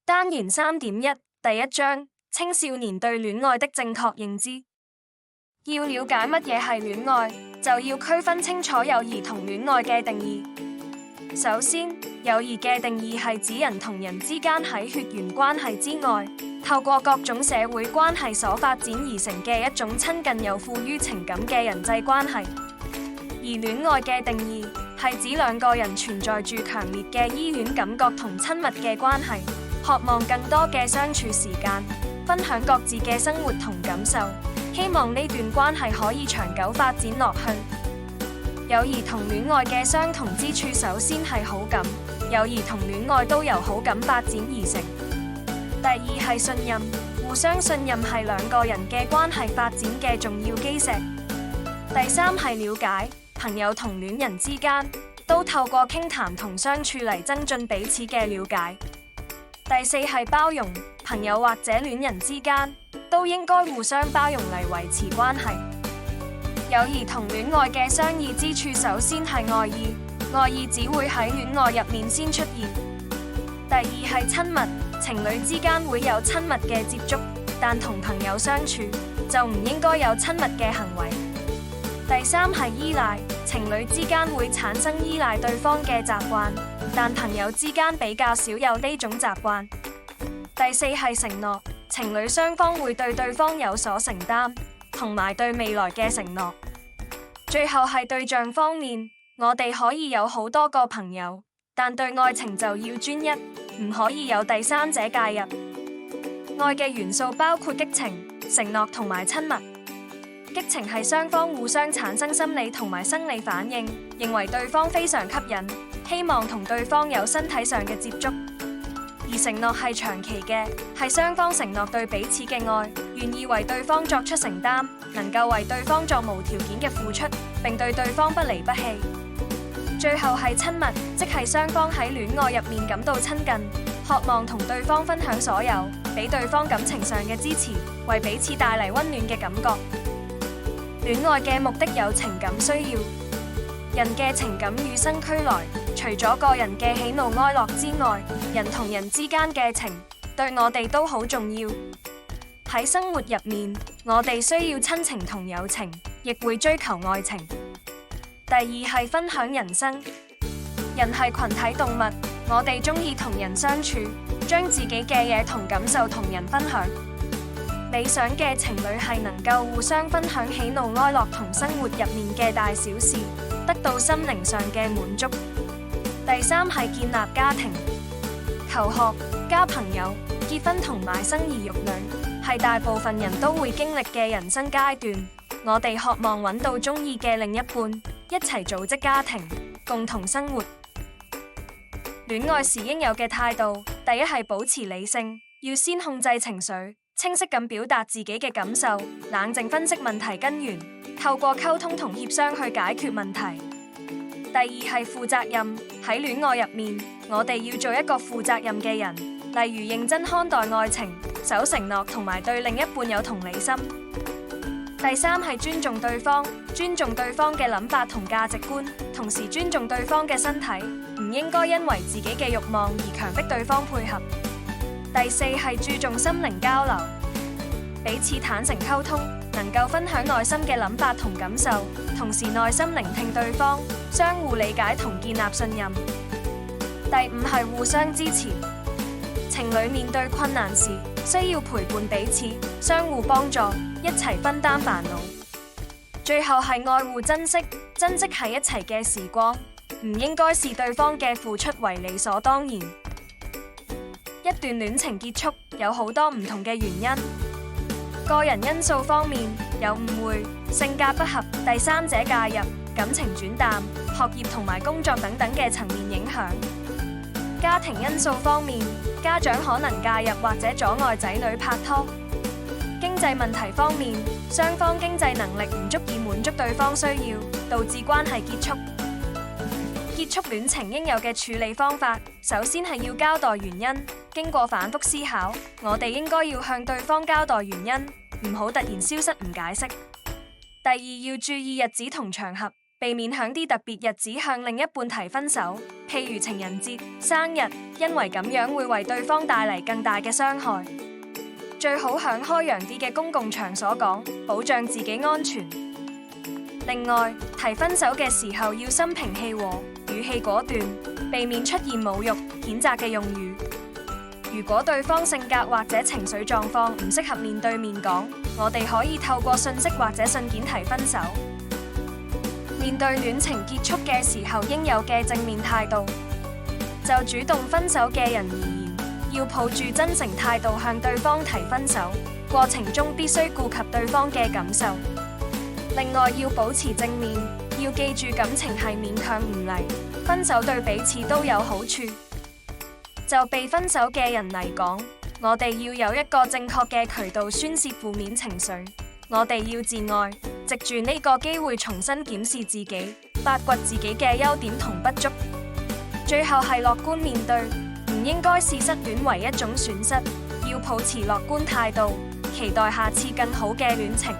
單元3.1第一章青少年對戀愛的正確認知。要了解乜嘢係戀愛，就要區分清楚友誼同戀愛嘅定義。首先，友誼嘅定義係指人同人之間喺血緣關係之外，透過各種社會關係所發展而成嘅一種親近又富於情感嘅人際關係。而戀愛嘅定義係指兩個人存在住強烈嘅依戀感覺同親密嘅關係，渴望更多嘅相處時間，分享各自嘅生活同感受，希望呢段關係可以長久發展落去。友誼同戀愛嘅相同之處，首先係好感，友誼同戀愛都由好感發展而成。第二係信任，互相信任係兩個人嘅關係發展嘅重要基石。第三係了解，朋友同戀人之間都透過傾談同相處嚟增進彼此嘅了解。第四係包容，朋友或者戀人之間都應該互相包容嚟維持關係。友誼同戀愛嘅相異之處，首先係愛意，愛意只會喺戀愛入面先出現。第二係親密，情侶之間會有親密嘅接觸，但同朋友相處就唔應該有親密嘅行為。第三係依賴，情侶之間會產生依賴對方嘅習慣，但朋友之間比較少有呢種習慣。第四係承諾，情侶雙方會對對方有所承擔，同埋對未來嘅承諾。最後係對象方面，我哋可以有好多個朋友，但對愛情就要專一，唔可以有第三者介入。愛嘅元素包括激情、承諾同埋親密。激情係雙方互相產生心理同埋生理反應，認為對方非常吸引，希望同對方有身體上嘅接觸。而承諾係長期嘅，係雙方承諾對彼此嘅愛，願意為對方作出承擔，能夠為對方作無條件嘅付出，並對對方不離不棄。最後係親密，即係雙方喺戀愛入面感到親近，渴望同對方分享所有，俾對方感情上嘅支持，為彼此帶嚟溫暖嘅感覺。戀愛嘅目的有情感需要，人嘅情感與生俱來，除咗個人嘅喜怒哀樂之外，人同人之間嘅情對我哋都好重要。喺生活入面，我哋需要親情同友情，亦會追求愛情。第二係分享人生，人係群體動物，我哋中意同人相處，將自己嘅嘢同感受同人分享。理想嘅情侶係能夠互相分享喜怒哀樂同生活入面嘅大小事，得到心靈上嘅滿足。第三係建立家庭，求學、交朋友、結婚同埋生兒育女，係大部分人都會經歷嘅人生階段。我哋渴望揾到中意嘅另一半，一齊組織家庭，共同生活。戀愛時應有嘅態度，第一係保持理性，要先控制情緒，清晰咁表達自己嘅感受，冷靜分析問題根源，透過溝通同協商去解決問題。第二係負責任，喺戀愛入面，我哋要做一個負責任嘅人，例如認真看待愛情，守承諾同埋對另一半有同理心。第三係尊重對方，尊重對方嘅諗法同價值觀，同時尊重對方嘅身體，唔應該因為自己嘅慾望而強迫對方配合。第四係注重心靈交流，彼此坦誠溝通，能夠分享內心嘅諗法同感受，同時耐心聆聽對方，相互理解同建立信任。第五係互相支持，情侶面對困難時需要陪伴彼此，相互幫助，一齊分擔煩惱。最後係愛護珍惜，珍惜喺一齊嘅時光，唔應該視對方嘅付出為理所當然。一段戀情結束有好多唔同嘅原因，個人因素方面有誤會、性格不合、第三者介入、感情轉淡、學業同埋工作等等嘅層面影響。家庭因素方面，家長可能介入或者阻礙仔女拍拖。經濟問題方面，雙方經濟能力唔足以滿足對方需要，導致關係結束。結束戀情應有嘅處理方法，首先係要交代原因。經過反覆思考，我哋應該要向對方交代原因，唔好突然消失唔解釋。第二，要注意日子同場合，避免響啲特別日子向另一半提分手，譬如情人節、生日，因為咁樣會為對方帶嚟更大嘅傷害。最好響開揚啲嘅公共場所講，保障自己安全。另外，提分手嘅時候要心平氣和，語氣果斷，避免出現侮辱、譴責嘅用語。如果對方性格或者情緒狀況唔適合面對面講，我哋可以透過訊息或者信件提分手。面對戀情結束嘅時候應有嘅正面態度。就主動分手嘅人而言，要抱住真誠態度向對方提分手，過程中必須顧及對方嘅感受。另外要保持正面，要記住感情係勉強唔嚟，分手對彼此都有好處。就被分手嘅人嚟講，我哋要有一個正確嘅渠道宣洩負面情緒，我哋要自愛，藉住呢個機會重新檢視自己，發掘自己嘅優點同不足。最後係樂觀面對，唔應該視失戀為一種損失，要抱持樂觀態度，期待下次更好嘅戀情。